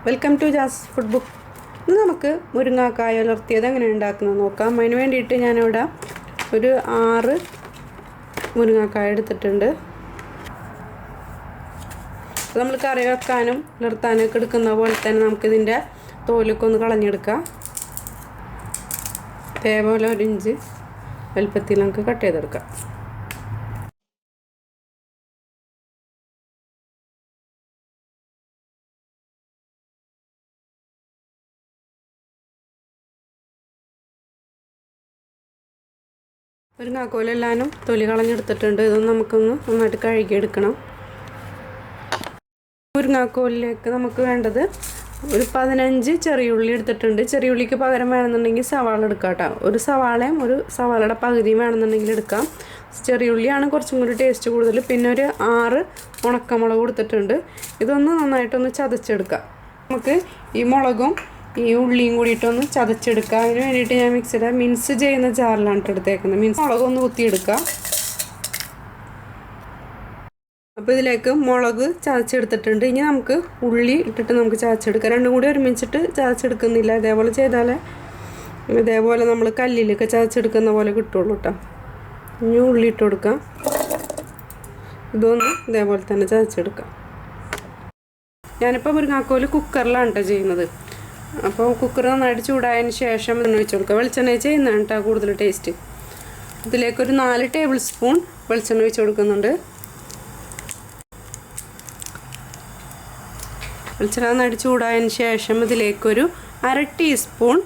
Welcome to Jaz food book. ഇന്ന് നമുക്ക് മുരിങ്ങാക്കായ ഉലർത്തിയത് എങ്ങനെ ഉണ്ടാക്കുന്നത് നോക്കാം. അതിന് വേണ്ടിയിട്ട് ഞാനിവിടെ ഒരു 6 മുരിങ്ങാക്കായ എടുത്തിട്ടുണ്ട്. നമ്മൾ കറി വെക്കാനും ഉലർത്താനൊക്കെ എടുക്കുന്ന പോലെ തന്നെ നമുക്കിതിൻ്റെ തോലൊക്കെ ഒന്ന് കളഞ്ഞെടുക്കാം. അതേപോലെ 1 ഇഞ്ച് വലുപ്പത്തിൽ നമുക്ക് കട്ട് ചെയ്തെടുക്കാം. മുരിങ്ങാക്കോലെല്ലാനും തൊലി കളഞ്ഞെടുത്തിട്ടുണ്ട്. ഇതൊന്ന് നമുക്കൊന്ന് നന്നായിട്ട് കഴുകിയെടുക്കണം. മുരിങ്ങാക്കോലിലേക്ക് നമുക്ക് വേണ്ടത് ഒരു 15 ചെറിയുള്ളി എടുത്തിട്ടുണ്ട്. ചെറിയുള്ളിക്ക് പകരം വേണമെന്നുണ്ടെങ്കിൽ സവാള എടുക്കാം കേട്ടോ. ഒരു സവാളയും ഒരു സവാളയുടെ പകുതിയും വേണമെന്നുണ്ടെങ്കിൽ എടുക്കാം. ചെറിയുള്ളിയാണ് കുറച്ചും കൂടി ടേസ്റ്റ് കൂടുതൽ. പിന്നെ ഒരു 6 ഉണക്കമുളക് കൊടുത്തിട്ടുണ്ട്. ഇതൊന്ന് നന്നായിട്ടൊന്ന് ചതച്ചെടുക്കാം. നമുക്ക് ഈ മുളകും ഈ ഉള്ളിയും കൂടിയിട്ടൊന്ന് ചതച്ചെടുക്കുക. അതിന് വേണ്ടിയിട്ട് ഞാൻ മിക്സിയുടെ മിൻസ് ചെയ്യുന്ന ജാറിലാണ് എടുത്തേക്കുന്നത്. മുളകൊന്ന് കുത്തിയെടുക്കുക. അപ്പോൾ ഇതിലേക്ക് മുളക് ചതച്ചെടുത്തിട്ടുണ്ട്. ഇനി നമുക്ക് ഉള്ളി ഇട്ടിട്ട് നമുക്ക് ചതച്ചെടുക്കാം. രണ്ടും കൂടി ഒരുമിച്ചിട്ട് ചതച്ചെടുക്കുന്നില്ല. ഇതേപോലെ ചെയ്താലേ ഇതേപോലെ നമ്മൾ കല്ലിലൊക്കെ ചതച്ചെടുക്കുന്ന പോലെ കിട്ടുള്ളൂ കേട്ടോ. ഇനി ഉള്ളി ഇട്ട് കൊടുക്കാം. ഇതൊന്ന് ഇതേപോലെ തന്നെ ചതച്ചെടുക്കാം. ഞാനിപ്പോൾ മുരിങ്ങാക്കോല് കുക്കറിലാണ് കേട്ടോ ചെയ്യുന്നത്. അപ്പോൾ കുക്കർ നന്നായിട്ട് ചൂടായതിന് ശേഷം എണ്ണ ഒഴിച്ച് കൊടുക്കുക. വെളിച്ചെണ്ണ ചെയ്യുന്നതാണ് കേട്ടോ കൂടുതൽ ടേസ്റ്റ്. ഇതിലേക്കൊരു 4 ടേബിൾ സ്പൂൺ വെളിച്ചെണ്ണ ഒഴിച്ച് കൊടുക്കുന്നുണ്ട്. വെളിച്ചെണ്ണ നന്നായിട്ട് ചൂടായതിന് ശേഷം ഇതിലേക്കൊരു 1/2 ടീസ്പൂൺ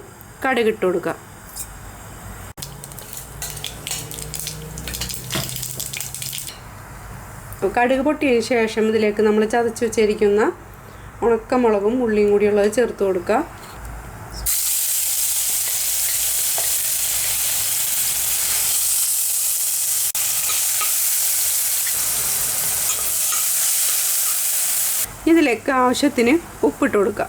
കടുക് ഇട്ട് കൊടുക്കുക. കടുക് പൊട്ടിയതിന് ശേഷം ഇതിലേക്ക് നമ്മൾ ചതച്ച് വെച്ചിരിക്കുന്ന ഉണക്കമുളകും ഉള്ളിയും കൂടിയുള്ളത് ചേർത്ത് കൊടുക്കുക. ഇതിലേക്ക് ആവശ്യത്തിന് ഉപ്പിട്ട് കൊടുക്കുക.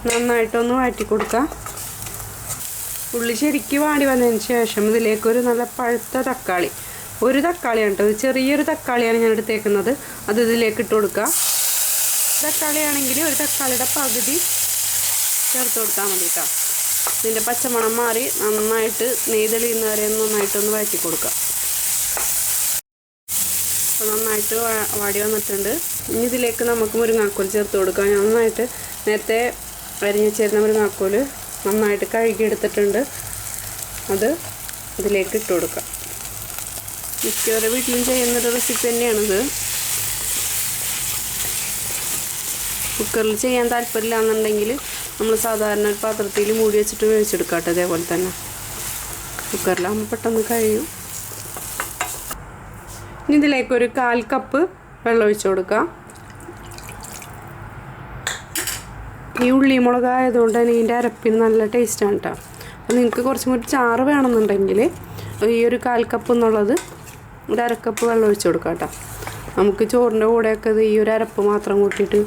നന്നായിട്ടൊന്ന് വാറ്റി കൊടുക്കുക. ഉള്ളി ശരിക്കും വാടി വന്നതിന് ശേഷം ഇതിലേക്കൊരു നല്ല പഴുത്ത തക്കാളി, ഒരു തക്കാളിയാണ് കേട്ടോ, ചെറിയൊരു തക്കാളിയാണ് ഞാൻ എടുത്തേക്കുന്നത്. അത് ഇതിലേക്ക് ഇട്ട് കൊടുക്കുക. തക്കാളിയാണെങ്കിൽ ഒരു തക്കാളിയുടെ പകുതി ചേർത്ത് കൊടുത്താൽ മതി കേട്ടോ. ഇതിൻ്റെ പച്ചമണം മാറി നന്നായിട്ട് നെയ്തെളിയുന്ന വരെ നന്നായിട്ടൊന്ന് വഴറ്റി കൊടുക്കുക. അപ്പോൾ നന്നായിട്ട് വാടി വന്നിട്ടുണ്ട്. ഇനി ഇതിലേക്ക് നമുക്ക് മുരിങ്ങാക്കോൽ ചേർത്ത് കൊടുക്കാം. ഞാൻ നന്നായിട്ട് നേരത്തെ അരിഞ്ഞ് ചേരുന്ന മുരിങ്ങാക്കോൽ നന്നായിട്ട് കഴുകിയെടുത്തിട്ടുണ്ട്. അത് ഇതിലേക്ക് ഇട്ട് കൊടുക്കാം. മിക്കവരുടെ വീട്ടിലും ചെയ്യുന്നൊരു റെസിപ്പി തന്നെയാണിത്. കുക്കറിൽ ചെയ്യാൻ താല്പര്യമില്ല എന്നുണ്ടെങ്കിൽ നമ്മൾ സാധാരണ ഒരു പാത്രത്തിൽ മൂടി വെച്ചിട്ട് വേവിച്ചെടുക്കാം കേട്ടോ. അതേപോലെ തന്നെ കുക്കറിലാകുമ്പോൾ പെട്ടെന്ന് കഴിയും. ഇനി ഇതിലേക്കൊരു 1/4 കപ്പ് വെള്ളം ഒഴിച്ച് കൊടുക്കാം. ഈ ഉള്ളി മുളക് ആയതുകൊണ്ട് തന്നെ ഇതിൻ്റെ അരപ്പിന് നല്ല ടേസ്റ്റാണ് കേട്ടോ. അപ്പോൾ നിങ്ങൾക്ക് കുറച്ചും കൂടി ചാറ് വേണമെന്നുണ്ടെങ്കിൽ ഈ ഒരു 1/4 കപ്പ് എന്നുള്ളത് ഒരു 1/2 കപ്പ് വെള്ളം ഒഴിച്ച് കൊടുക്കാം കേട്ടോ. നമുക്ക് ചോറിൻ്റെ കൂടെയൊക്കെ ഈ ഒരു അരപ്പ് മാത്രം കൂട്ടിയിട്ട്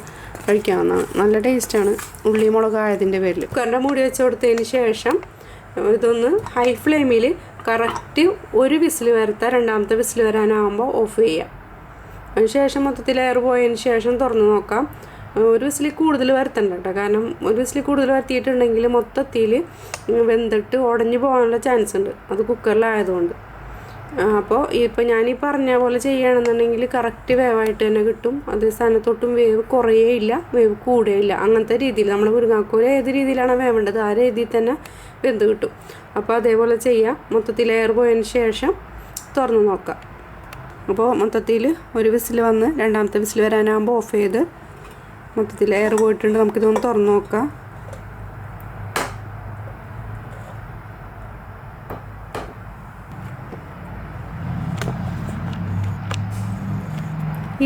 കഴിക്കാവുന്നതാണ്. നല്ല ടേസ്റ്റാണ് ഉള്ളി മുളക് ആയതിൻ്റെ പേരിൽ. കുക്കറിൻ്റെ മൂടി വെച്ച് കൊടുത്തതിന് ശേഷം ഇതൊന്ന് ഹൈ ഫ്ലെയിമിൽ കറക്റ്റ് 1 വിസിൽ വരുത്താം. രണ്ടാമത്തെ വിസിൽ വരാനാകുമ്പോൾ ഓഫ് ചെയ്യാം. അതിന് ശേഷം മൊത്തത്തിൽ എയർ പോയതിന് ശേഷം തുറന്ന് നോക്കാം. 1 വിസിൽ കൂടുതൽ വരുത്തണ്ട കേട്ടോ. കാരണം 1 വിസിൽ കൂടുതൽ വരുത്തിയിട്ടുണ്ടെങ്കിൽ മൊത്തത്തിൽ വെന്തിട്ട് ഉടഞ്ഞു പോകാനുള്ള ചാൻസ് ഉണ്ട്, അത് കുക്കറിലായതുകൊണ്ട്. അപ്പോൾ ഇപ്പോൾ ഞാനീ പറഞ്ഞ പോലെ ചെയ്യുകയാണെന്നുണ്ടെങ്കിൽ കറക്റ്റ് വേവായിട്ട് തന്നെ കിട്ടും. അതേ സ്ഥാനത്തൊട്ടും വേവ് കുറയേയില്ല, വേവ് കൂടുകയില്ല. അങ്ങനത്തെ രീതിയിൽ നമ്മൾ മുരിങ്ങാക്കോൽ ഏത് രീതിയിലാണ് വേവേണ്ടത് ആ രീതിയിൽ തന്നെ വെന്ത് കിട്ടും. അപ്പോൾ അതേപോലെ ചെയ്യാം. മൊത്തത്തിൽ എയർ പോയതിന് ശേഷം തുറന്ന് നോക്കാം. അപ്പോൾ മൊത്തത്തിൽ 1 വിസിൽ വന്ന് രണ്ടാമത്തെ വിസിൽ വരാനാകുമ്പോൾ ഓഫ് ചെയ്ത് മൊത്തത്തിൽ എയർ പോയിട്ടുണ്ട്. നമുക്കിതൊന്ന് തുറന്ന് നോക്കാം.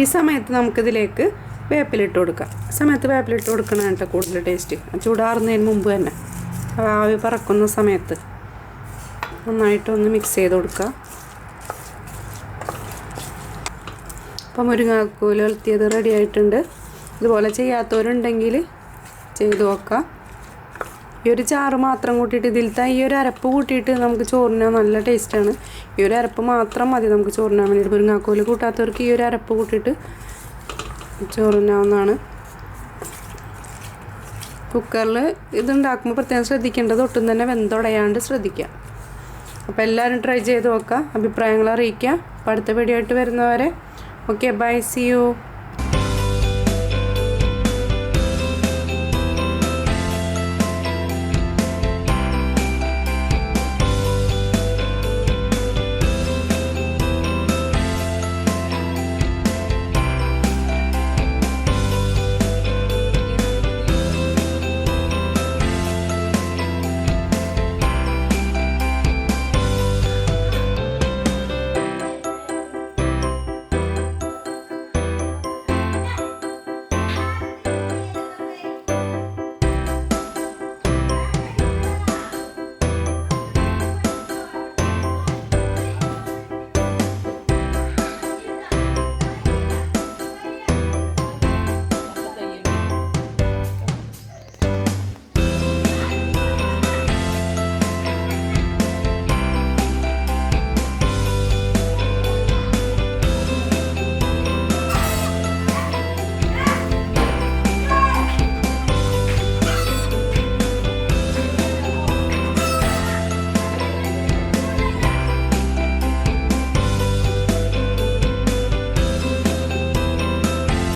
ഈ സമയത്ത് നമുക്കിതിലേക്ക് വേപ്പിലിട്ട് കൊടുക്കാം. സമയത്ത് വേപ്പിലിട്ട് കൊടുക്കണം കേട്ടോ കൂടുതൽ ടേസ്റ്റ്. ചൂടാറുന്നതിന് മുമ്പ് തന്നെ ആവി പറക്കുന്ന സമയത്ത് നന്നായിട്ടൊന്ന് മിക്സ് ചെയ്ത് കൊടുക്കുക. അപ്പോൾ മുരിങ്ങാക്കോൽ ഉലർത്തിയത് റെഡി ആയിട്ടുണ്ട്. ഇതുപോലെ ചെയ്യാത്തവരുണ്ടെങ്കിൽ ചെയ്ത് നോക്കാം. ഈ ഒരു ചാറ് മാത്രം കൂട്ടിയിട്ട് ഇതിലത്തെ ഈ ഒരു അരപ്പ് കൂട്ടിയിട്ട് നമുക്ക് ചോറിനാൻ നല്ല ടേസ്റ്റാണ്. ഈ ഒരു അരപ്പ് മാത്രം മതി നമുക്ക് ചോറിനാൻ വേണ്ടിയിട്ട്. മുരിങ്ങാക്കോൽ കൂട്ടാത്തവർക്ക് ഈ ഒരു അരപ്പ് കൂട്ടിയിട്ട് ചോറിനാവുന്നതാണ്. കുക്കറിൽ ഇതുണ്ടാക്കുമ്പോൾ പ്രത്യേകം ശ്രദ്ധിക്കേണ്ടത് ഒട്ടും തന്നെ വെന്തുടയാണ്ട് ശ്രദ്ധിക്കുക. അപ്പോൾ എല്ലാവരും ട്രൈ ചെയ്ത് നോക്കുക, അഭിപ്രായങ്ങൾ അറിയിക്കുക. അപ്പോൾ അടുത്ത വീഡിയോ ആയിട്ട് വരുന്നവരെ ഓക്കെ, ബൈ, സി യു.